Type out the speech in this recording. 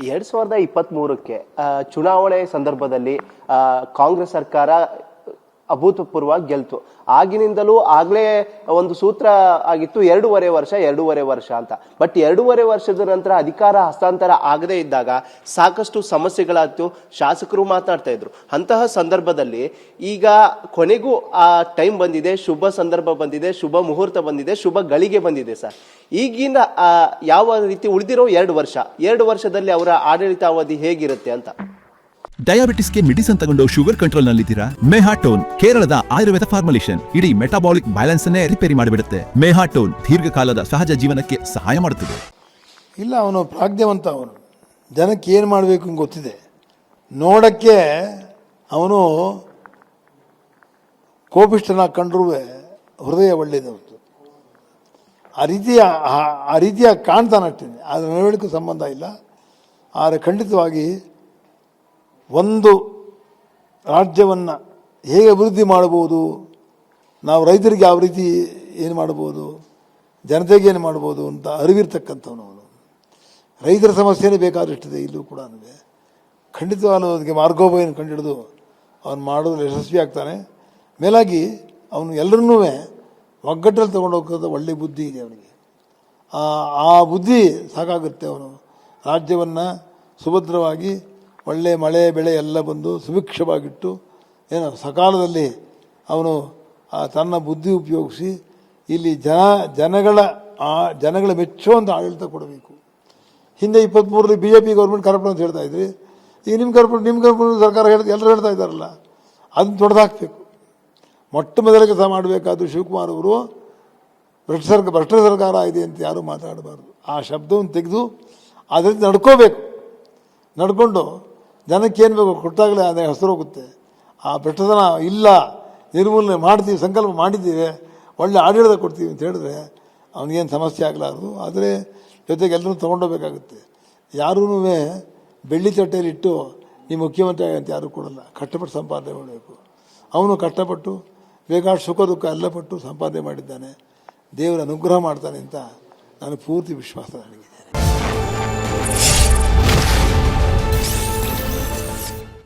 2023ಕ್ಕೆ ಚುನಾವಣೆ ಸಂದರ್ಭದಲ್ಲಿ ಕಾಂಗ್ರೆಸ್ ಸರ್ಕಾರ ಅಭೂತಪೂರ್ವವಾಗಿ ಗೆಲ್ತು. ಆಗಿನಿಂದಲೂ ಆಗ್ಲೇ ಒಂದು ಸೂತ್ರ ಆಗಿತ್ತು, 2.5 ವರ್ಷ ಅಂತ. ಬಟ್ 2.5 ವರ್ಷದ ನಂತರ ಅಧಿಕಾರ ಹಸ್ತಾಂತರ ಆಗದೇ ಇದ್ದಾಗ ಸಾಕಷ್ಟು ಸಮಸ್ಯೆಗಳಾಯ್ತು. ಶಾಸಕರು ಮಾತನಾಡ್ತಾ ಇದ್ರು. ಅಂತಹ ಸಂದರ್ಭದಲ್ಲಿ ಈಗ ಕೊನೆಗೂ ಆ ಟೈಮ್ ಬಂದಿದೆ, ಶುಭ ಸಂದರ್ಭ ಬಂದಿದೆ, ಶುಭ ಮುಹೂರ್ತ ಬಂದಿದೆ, ಶುಭ ಗಳಿಗೆ ಬಂದಿದೆ ಸರ್. ಈಗಿನ ಯಾವ ರೀತಿ ಉಳಿದಿರೋ 2 ವರ್ಷದಲ್ಲಿ ಅವರ ಆಡಳಿತಾವಧಿ ಹೇಗಿರುತ್ತೆ ಅಂತ. ಡಯಾಬಿಟಿಸ್ಗೆ ಮೆಡಿಸಿನ್ ತಗೊಂಡು ಶುಗರ್ ಕಂಟ್ರೋಲ್ ನಲ್ಲಿದ್ದೀರಾ? ಮೆಹಾಟೋನ್ ಕೇರಳದ ಆಯುರ್ವೇದ ಫಾರ್ಮುಲೇಷನ್ ಇಡೀ ಮೆಟಾಬಾಲಿಕ್ ಬ್ಯಾಲೆನ್ಸ್ ಅನ್ನೇ ರಿಪೇರಿ ಮಾಡಿಬಿಡುತ್ತೆ. ಮೆಹಾಟೋನ್ ದೀರ್ಘಕಾಲದ ಸಹಜ ಜೀವನಕ್ಕೆ ಸಹಾಯ ಮಾಡುತ್ತದೆ. ಇಲ್ಲ, ಅವನು ಪ್ರಾಜ್ಞವಂತ, ಅವನು ಜನಕ್ಕೆ ಏನು ಮಾಡಬೇಕು ಗೊತ್ತಿದೆ. ನೋಡಕ್ಕೆ ಅವನು ಕೋಪಿಷ್ಠನಾಗಿ ಕಂಡ್ರೂ ಹೃದಯ ಒಳ್ಳೆಯದವತ್ತು. ಆ ರೀತಿಯ ಕಾಣ್ತಾನಷ್ಟೇ, ಅದರ ನಡವಳಿಕೆ ಸಂಬಂಧ ಇಲ್ಲ. ಆದರೆ ಖಂಡಿತವಾಗಿ ಒಂದು ರಾಜ್ಯವನ್ನು ಹೇಗೆ ಅಭಿವೃದ್ಧಿ ಮಾಡ್ಬೋದು, ನಾವು ರೈತರಿಗೆ ಯಾವ ರೀತಿ ಏನು ಮಾಡ್ಬೋದು, ಜನತೆಗೆ ಏನು ಮಾಡ್ಬೋದು ಅಂತ ಅರಿವಿರ್ತಕ್ಕಂಥವನು ಅವನು. ರೈತರ ಸಮಸ್ಯೆನೇ ಬೇಕಾದಷ್ಟಿದೆ ಇಲ್ಲೂ ಕೂಡ. ಖಂಡಿತವಾಗ್ಲೂ ಅದಕ್ಕೆ ಮಾರ್ಗೋಪಾಯನ ಕಂಡುಹಿಡಿದು ಅವನು ಮಾಡೋದ್ರಲ್ಲಿ ಯಶಸ್ವಿ ಆಗ್ತಾನೆ. ಮೇಲಾಗಿ ಅವನು ಎಲ್ಲರನ್ನೂ ಒಗ್ಗಟ್ಟಲ್ಲಿ ತೊಗೊಂಡು ಹೋಗೋದು ಒಳ್ಳೆಯ ಬುದ್ಧಿ ಇದೆ ಅವನಿಗೆ. ಆ ಬುದ್ಧಿ ಸಾಕಾಗುತ್ತೆ. ಅವನು ರಾಜ್ಯವನ್ನು ಸುಭದ್ರವಾಗಿ ಒಳ್ಳೆ ಮಳೆ ಬೆಳೆ ಎಲ್ಲ ಬಂದು ಸುಭಿಕ್ಷವಾಗಿಟ್ಟು ಸಕಾಲದಲ್ಲಿ ಅವನು ತನ್ನ ಬುದ್ಧಿ ಉಪಯೋಗಿಸಿ ಇಲ್ಲಿ ಜನಗಳ ಮೆಚ್ಚುವಂಥ ಆಡಳಿತ ಕೊಡಬೇಕು. ಹಿಂದೆ 23ರಲ್ಲಿ BJP ಗೌರ್ಮೆಂಟ್ ಕರಪ್ಟ್ ಅಂತ ಹೇಳ್ತಾ ಇದ್ರಿ. ಈಗ ನಿಮ್ಮ ಕರಪ್ಟ್ ಸರ್ಕಾರ ಎಲ್ಲರೂ ಹೇಳ್ತಾ ಇದ್ದಾರಲ್ಲ, ಅದನ್ನು ತೊಡೆದಾಕಬೇಕು. ಮೊಟ್ಟ ಮೊದಲ ಕೆಲಸ ಮಾಡಬೇಕಾದ್ರು ಶಿವಕುಮಾರ್ ಅವರು ಭ್ರಷ್ಟ ಸರ್ಕಾರ ಇದೆ ಅಂತ ಯಾರೂ ಮಾತಾಡಬಾರ್ದು. ಆ ಶಬ್ದವನ್ನು ತೆಗೆದು ಅದರಿಂದ ನಡ್ಕೋಬೇಕು. ನಡ್ಕೊಂಡು ಜನಕ್ಕೆ ಏನು ಬೇಕು ಕೊಟ್ಟಾಗಲೇ ಅದೇ ಹೆಸರು ಹೋಗುತ್ತೆ. ಆ ಭ್ರಷ್ಟತನ ಇಲ್ಲ, ನಿರ್ಮೂಲನೆ ಮಾಡ್ತೀವಿ, ಸಂಕಲ್ಪ ಮಾಡಿದ್ದೀವಿ, ಒಳ್ಳೆ ಆಡಳಿತ ಕೊಡ್ತೀವಿ ಅಂತ ಹೇಳಿದ್ರೆ ಅವನಿಗೇನು ಸಮಸ್ಯೆ ಆಗಲಾರದು. ಆದರೆ ಜೊತೆಗೆ ಎಲ್ಲರೂ ತೊಗೊಂಡೋಗ್ಬೇಕಾಗುತ್ತೆ. ಯಾರೂ ಬೆಳ್ಳಿ ತಟ್ಟೆಯಲ್ಲಿಟ್ಟು ನೀವು ಮುಖ್ಯಮಂತ್ರಿ ಅಂತ ಯಾರೂ ಕೊಡಲ್ಲ. ಕಷ್ಟಪಟ್ಟು ಸಂಪಾದನೆ ಮಾಡಬೇಕು. ಅವನು ಕಷ್ಟಪಟ್ಟು ಬೇಕಾದ ಸುಖ ದುಃಖ ಎಲ್ಲ ಪಟ್ಟು ಸಂಪಾದನೆ ಮಾಡಿದ್ದಾನೆ. ದೇವರ ಅನುಗ್ರಹ ಮಾಡ್ತಾನೆ ಅಂತ ನನಗೆ ಪೂರ್ತಿ ವಿಶ್ವಾಸ ನನಗಿದೆ.